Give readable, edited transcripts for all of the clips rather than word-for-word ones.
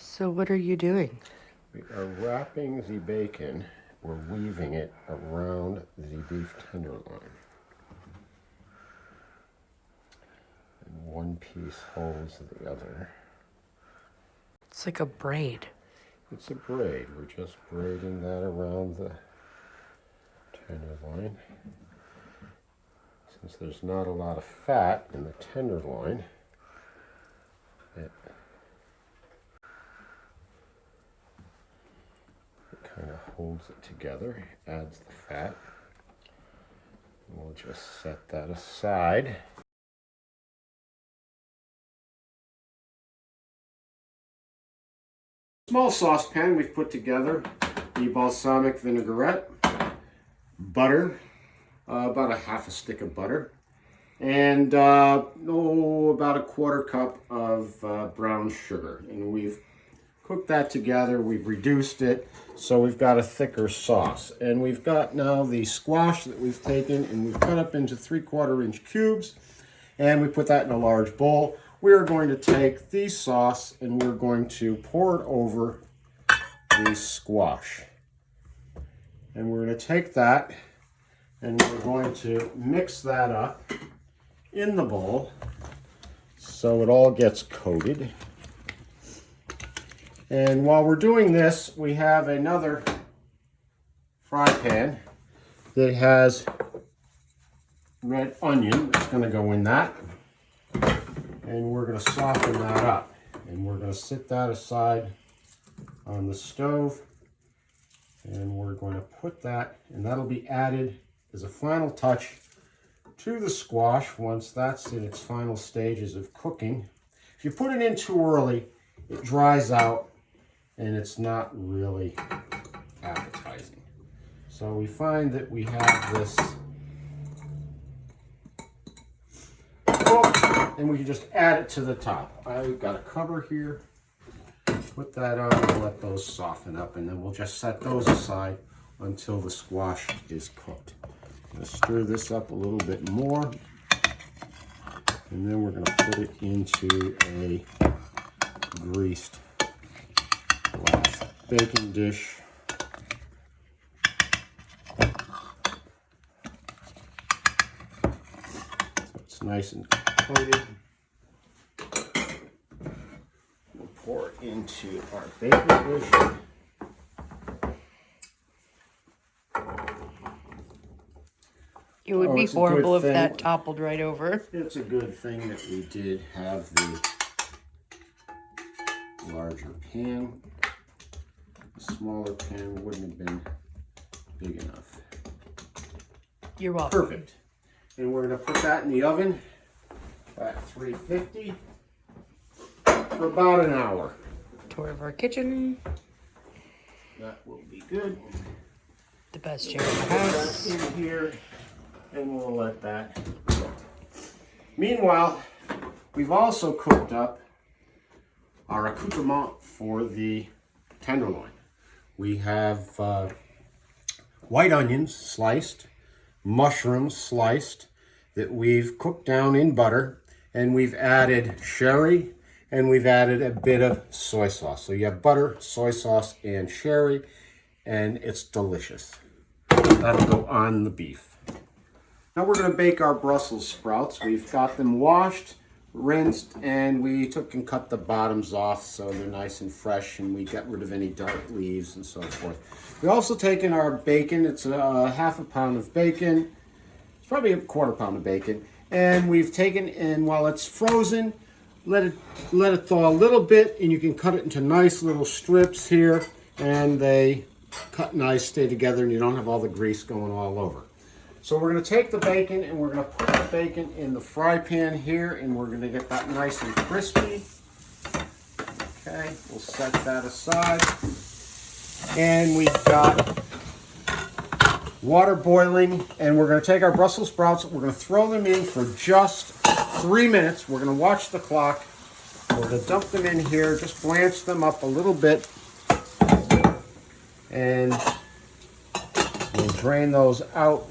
So what are you doing? We are wrapping the bacon. We're weaving it around the beef tenderloin. And one piece holds the other. It's like a braid. It's a braid. We're just braiding that around the tenderloin. Since there's not a lot of fat in the tenderloin, it kind of holds it together, adds the fat. We'll just set that aside. Small saucepan, we've put together the balsamic vinaigrette, butter, about a half a stick of butter, and about a quarter cup of brown sugar. And we've cooked that together, we've reduced it, so we've got a thicker sauce. And we've got now the squash that we've taken and we've cut up into 3/4 inch cubes, and we put that in a large bowl. We are going to take the sauce and we're going to pour it over the squash. And we're going to take that and we're going to mix that up in the bowl so it all gets coated. And while we're doing this, we have another fry pan that has red onion that's going to go in that. And we're going to soften that up. And we're going to sit that aside on the stove. And we're going to put that, and that'll be added as a final touch to the squash once that's in its final stages of cooking. If you put it in too early, it dries out and it's not really appetizing. So we find that we have this cooked, and we can just add it to the top. I've got a cover here. Put that on and let those soften up, and then we'll just set those aside until the squash is cooked. I'm going to stir this up a little bit more, and then we're going to put it into a greased glass baking dish. So it's nice and coated. We'll pour it into our baking dish. It would be horrible if that toppled right over. It's a good thing that we did have the larger pan. A smaller pan wouldn't have been big enough. You're welcome. Perfect. And we're going to put that in the oven at 350 for about an hour. Tour of our kitchen. That will be good. The best chair in the Put house. that in here, and we'll let that cook. Meanwhile, we've also cooked up our accoutrement for the tenderloin. We have white onions sliced, mushrooms sliced that we've cooked down in butter, and we've added sherry, and we've added a bit of soy sauce. So you have butter, soy sauce, and sherry, and it's delicious. That'll go on the beef. Now we're going to bake our Brussels sprouts. We've got them washed, rinsed, and we took and cut the bottoms off so they're nice and fresh, and we got rid of any dark leaves and so forth. We also taken our bacon. It's a half a pound of bacon. It's probably a quarter pound of bacon. And we've taken, and while it's frozen, let it thaw a little bit, and you can cut it into nice little strips here, and they cut nice, stay together, and you don't have all the grease going all over. So we're going to take the bacon and we're going to put the bacon in the fry pan here, and we're going to get that nice and crispy. Okay, we'll set that aside. And we've got water boiling, and we're going to take our Brussels sprouts, we're going to throw them in for just 3 minutes. We're going to watch the clock. We're going to dump them in here, just blanch them up a little bit, and we'll drain those out.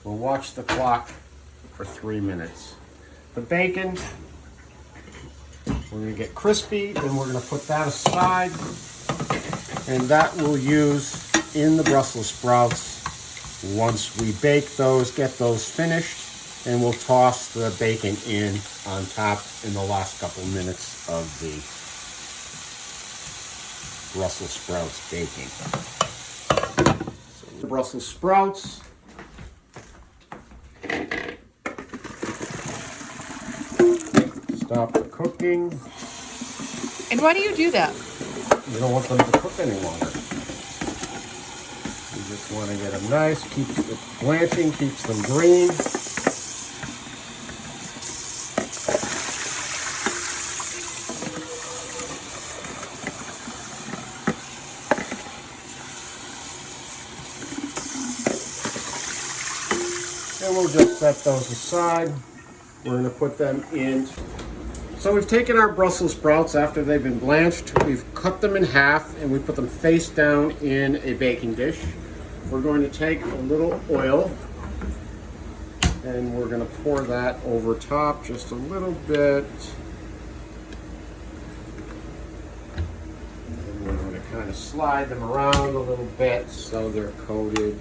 We'll watch the clock for 3 minutes. The bacon We're going to get crispy, then we're going to put that aside, and that we'll use in the Brussels sprouts once we bake those, get those finished, and we'll toss the bacon in on top in the last couple minutes of the Brussels sprouts baking. So the Brussels sprouts. Stop the cooking. And why do you do that? You don't want them to cook any longer. You just want to get them nice, keeps it blanching, keeps them green. And we'll just set those aside. We're going to put them in. So we've taken our Brussels sprouts after they've been blanched. We've cut them in half and we put them face down in a baking dish. We're going to take a little oil and we're going to pour that over top just a little bit. And we're going to kind of slide them around a little bit so they're coated.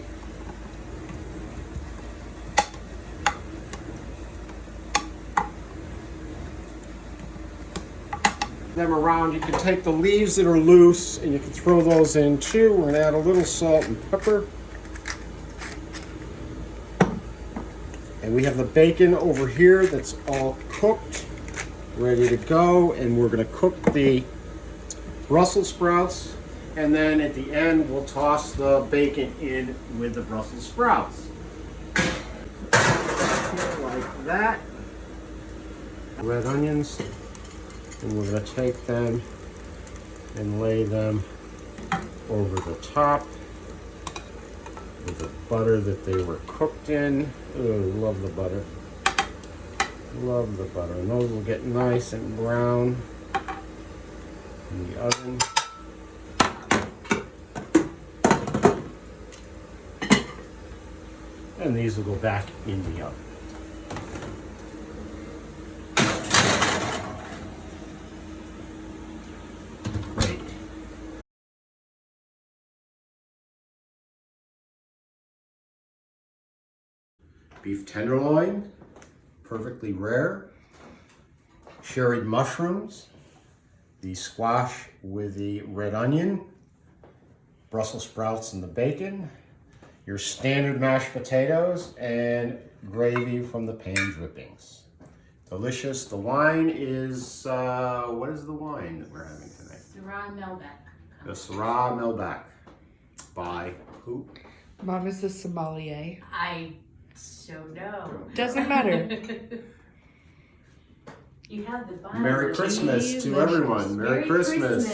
Them around. You can take the leaves that are loose and you can throw those in too. We're going to add a little salt and pepper. And we have the bacon over here that's all cooked, ready to go. And we're going to cook the Brussels sprouts. And then at the end, we'll toss the bacon in with the Brussels sprouts. Like that. Red onions. And we're going to take them and lay them over the top with the butter that they were cooked in. Ooh, love the butter. Love the butter. And those will get nice and brown in the oven. And these will go back in the oven. Beef tenderloin, perfectly rare. Sherried mushrooms, the squash with the red onion, Brussels sprouts and the bacon, your standard mashed potatoes, and gravy from the pan drippings. Delicious. The wine is, what is the wine that we're having tonight? Syrah Melbeck. The Syrah Melbeck. By who? Mom is the sommelier. I so know. Doesn't matter. You have the Bible. Merry Christmas to Delicious. everyone. Merry Christmas.